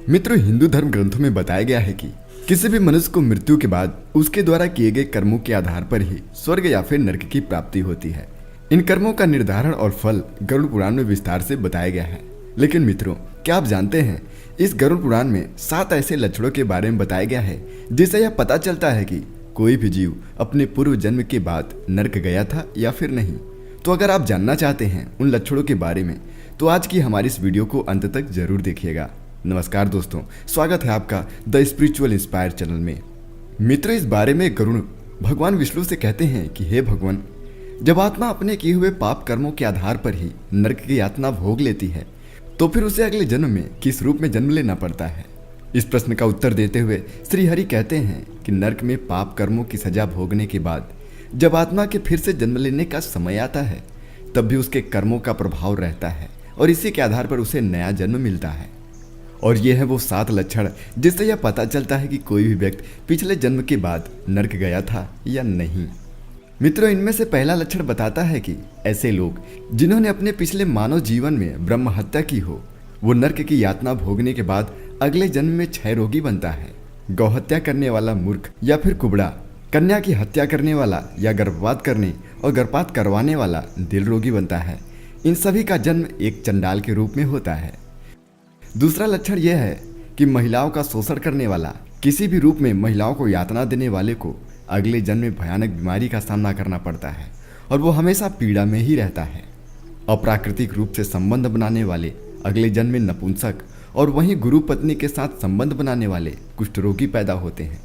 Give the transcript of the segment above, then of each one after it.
मित्रों, हिंदू धर्म ग्रंथों में बताया गया है कि किसी भी मनुष्य को मृत्यु के बाद उसके द्वारा किए गए कर्मों के आधार पर ही स्वर्ग या फिर नरक की प्राप्ति होती है। इन कर्मों का निर्धारण और फल गरुड़ पुराण में विस्तार से बताया गया है। लेकिन मित्रों, क्या आप जानते हैं, इस गरुड़ पुराण में 7 ऐसे लक्षणों के बारे में बताया गया है जिससे यह पता चलता है कि कोई भी जीव अपने पूर्व जन्म के बाद नरक गया था या फिर नहीं। तो अगर आप जानना चाहते हैं उन लक्षणों के बारे में, तो आज की हमारी इस वीडियो को अंत तक जरूर देखिएगा। नमस्कार दोस्तों, स्वागत है आपका द स्पिरिचुअल इंस्पायर चैनल में। मित्रों, इस बारे में गरुड़ भगवान विष्णु से कहते हैं कि हे भगवान, जब आत्मा अपने किए हुए पाप कर्मों के आधार पर ही नरक की यातना भोग लेती है, तो फिर उसे अगले जन्म में किस रूप में जन्म लेना पड़ता है। इस प्रश्न का उत्तर देते हुए श्री हरि कहते हैं कि नरक में पाप कर्मों की सजा भोगने के बाद जब आत्मा के फिर से जन्म लेने का समय आता है, तब भी उसके कर्मों का प्रभाव रहता है और इसी के आधार पर उसे नया जन्म मिलता है। और ये है वो 7 लक्षण जिससे यह पता चलता है कि कोई भी व्यक्ति पिछले जन्म के बाद नरक गया था या नहीं। मित्रों, इनमें से पहला लक्षण बताता है कि ऐसे लोग जिन्होंने अपने पिछले मानव जीवन में ब्रह्म हत्या की हो, वो नरक की यातना भोगने के बाद अगले जन्म में क्षय रोगी बनता है। गौ हत्या करने वाला मूर्ख या फिर कुबड़ा, कन्या की हत्या करने वाला या गर्भपात करने और गर्भपात करवाने वाला दिल रोगी बनता है। इन सभी का जन्म एक चंडाल के रूप में होता है। दूसरा लक्षण यह है कि महिलाओं का शोषण करने वाला, किसी भी रूप में महिलाओं को यातना देने वाले को अगले जन्म में भयानक बीमारी का सामना करना पड़ता है और वो हमेशा पीड़ा में ही रहता है। अप्राकृतिक रूप से संबंध बनाने वाले अगले जन्म में नपुंसक और वहीं गुरु पत्नी के साथ संबंध बनाने वाले कुष्ठ रोगी पैदा होते हैं।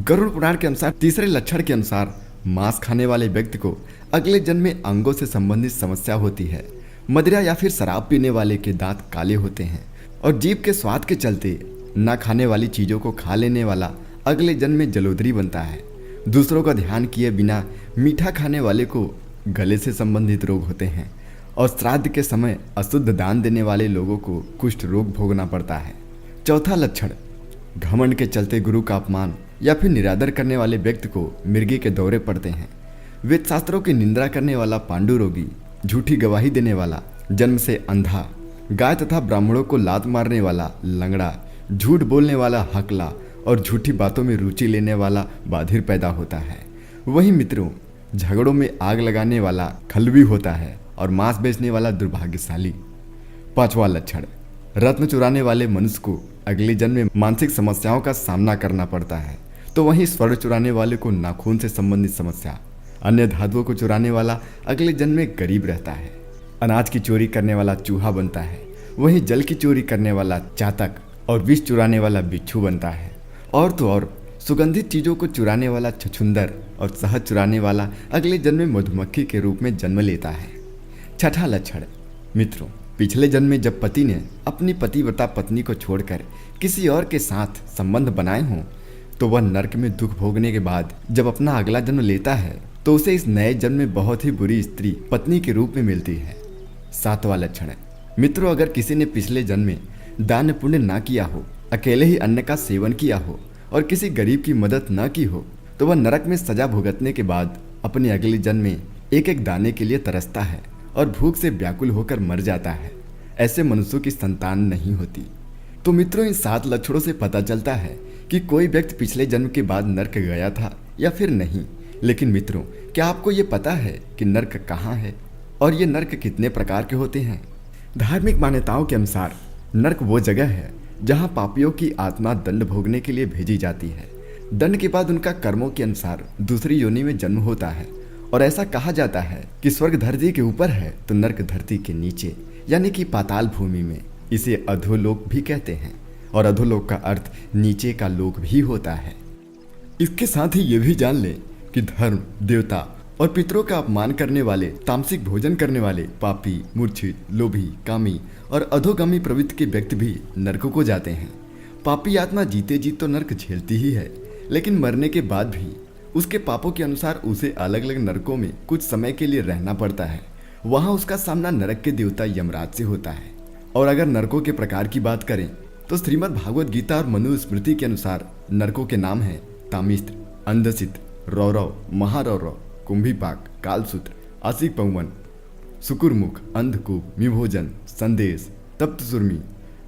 गरुड़ पुराण के अनुसार तीसरे लक्षण के अनुसार मांस खाने वाले व्यक्ति को अगले जन्म में अंगों से संबंधित समस्या होती है। मदिरा या फिर शराब पीने वाले के दांत काले होते हैं और जीभ के स्वाद के चलते ना खाने वाली चीजों को खा लेने वाला अगले जन्म में जलोदरी बनता है। दूसरों का ध्यान किए बिना मीठा खाने वाले को गले से संबंधित रोग होते हैं और श्राद्ध के समय अशुद्ध दान देने वाले लोगों को कुष्ठ रोग भोगना पड़ता है। चौथा लक्षण, घमंड के चलते गुरु का अपमान या फिर निरादर करने वाले व्यक्ति को मिर्गी के दौरे पड़ते हैं। वेद शास्त्रों की निंदा करने वाला पांडु रोगी, झूठी गवाही देने वाला, जन्म से अंधा, गाय तथा ब्राह्मणों को लात मारने वाला लंगड़ा, झूठ बोलने वाला हकला और झूठी बातों में रुचि लेने वाला बाधिर पैदा होता है। वहीं मित्रों, झगड़ों में आग लगाने वाला खलवी होता है और मांस बेचने वाला दुर्भाग्यशाली। पांचवा लक्षण, रत्न चुराने वाले मनुष्य को अगले जन्म में मानसिक समस्याओं का सामना करना पड़ता है, तो वहीं स्वर्ण चुराने वाले को नाखून से संबंधित समस्या, अन्य धातुओं को चुराने वाला अगले जन्म में गरीब रहता है। अनाज की चोरी करने वाला चूहा बनता है, वहीं जल की चोरी करने वाला चातक और विष चुराने वाला बिच्छू बनता है। और तो और सुगंधित चीजों को चुराने वाला छछुंदर और शहद चुराने वाला अगले जन्म में मधुमक्खी के रूप में जन्म लेता है। छठा लक्षण, मित्रों, पिछले जन्म में जब पति ने अपनी पतिव्रता पत्नी को छोड़कर किसी और के साथ संबंध बनाए हों, तो वह नरक में दुख भोगने के बाद जब अपना अगला जन्म लेता है, तो उसे इस नए जन्म में बहुत ही बुरी स्त्री पत्नी के रूप में मिलती है। सातवां लक्षण है, मित्रों, अगर किसी ने पिछले जन्म में दान पुण्य ना किया हो, अकेले ही अन्न का सेवन किया हो और किसी गरीब की मदद न की हो, तो वह नरक में सजा भुगतने के बाद अपने अगले जन्म में एक एक दाने के लिए तरसता है और भूख से व्याकुल होकर मर जाता है। ऐसे मनुष्यों की संतान नहीं होती। तो मित्रों, इन 7 लक्षणों से पता चलता है कि कोई व्यक्ति पिछले जन्म के बाद नरक गया था या फिर नहीं। लेकिन मित्रों, क्या आपको ये पता है कि नरक कहाँ है और ये नरक कितने प्रकार के होते हैं? धार्मिक मान्यताओं के अनुसार नरक वो जगह है जहाँ पापियों की आत्मा दंड भोगने के लिए भेजी जाती है। दंड के बाद उनका कर्मों के अनुसार दूसरी योनि में जन्म होता है और ऐसा कहा जाता है कि स्वर्ग धरती के ऊपर है तो नरक धरती के नीचे, यानी कि पाताल भूमि में। इसे अधोलोक भी कहते हैं और अधोलोक का अर्थ नीचे का लोक भी होता है। इसके साथ ही ये भी जान लें कि धर्म, देवता और पितरों का अपमान करने वाले, तामसिक भोजन करने वाले, पापी, मूर्छित, लोभी, कामी और अधोगामी प्रवृत्ति के व्यक्ति भी नरक को जाते हैं। पापी आत्मा जीते जी तो नरक झेलती ही है, लेकिन मरने के बाद भी उसके पापों के अनुसार उसे अलग अलग नरकों में कुछ समय के लिए रहना पड़ता है। वहां उसका सामना नरक के देवता यमराज से होता है। और अगर नरकों के प्रकार की बात करें तो श्रीमद् भागवत गीता और मनुस्मृति के अनुसार नरकों के नाम हैं तामिस्त्र, अंधसित, रौरव, महारौरव, कुंभीपाक, कालसूत्र, आसिक पवन, सुकुरमुख, अंधकूप, मिभोजन, संदेश, तप्त सुरमी,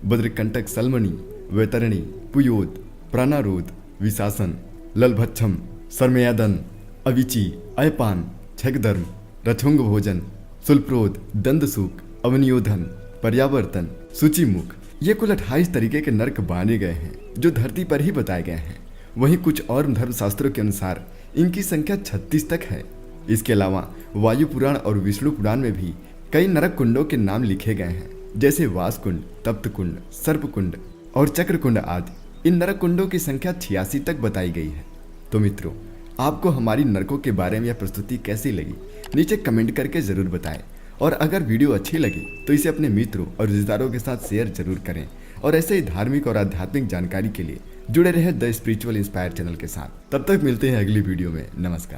बद्रकंटक, सलमणि, वैतरणी, पुयोत, प्राणारोध, विशासन, ललभच्छम, सर्मयादन, अविची, अयपान, छगधर्म, रथुंग भोजन, सुलप्रोध, दंदसूक, अवनियोधन, पर्यावर्तन, सूचिमुख। ये कुल 28 तरीके के नरक बांधे गए हैं जो धरती पर ही बताए गए हैं। वहीं कुछ और धर्मशास्त्रों के अनुसार इनकी संख्या 36 तक है। इसके अलावा वायु पुराण और विष्णु पुराण में भी कई नरक कुंडों के नाम लिखे गए हैं, जैसे वासकुंड, तप्त कुंड, सर्पकुंड और चक्रकुंड आदि। इन नरक कुंडों की संख्या 86 तक बताई गई है। तो मित्रों, आपको हमारी नरकों के बारे में यह प्रस्तुति कैसी लगी, नीचे कमेंट करके जरूर बताएं। और अगर वीडियो अच्छी लगी तो इसे अपने मित्रों और रिश्तेदारों के साथ शेयर जरूर करें। और ऐसे ही धार्मिक और आध्यात्मिक जानकारी के लिए जुड़े रहे द स्पिरिचुअल इंस्पायर चैनल के साथ। तब तक मिलते हैं अगली वीडियो में। नमस्कार।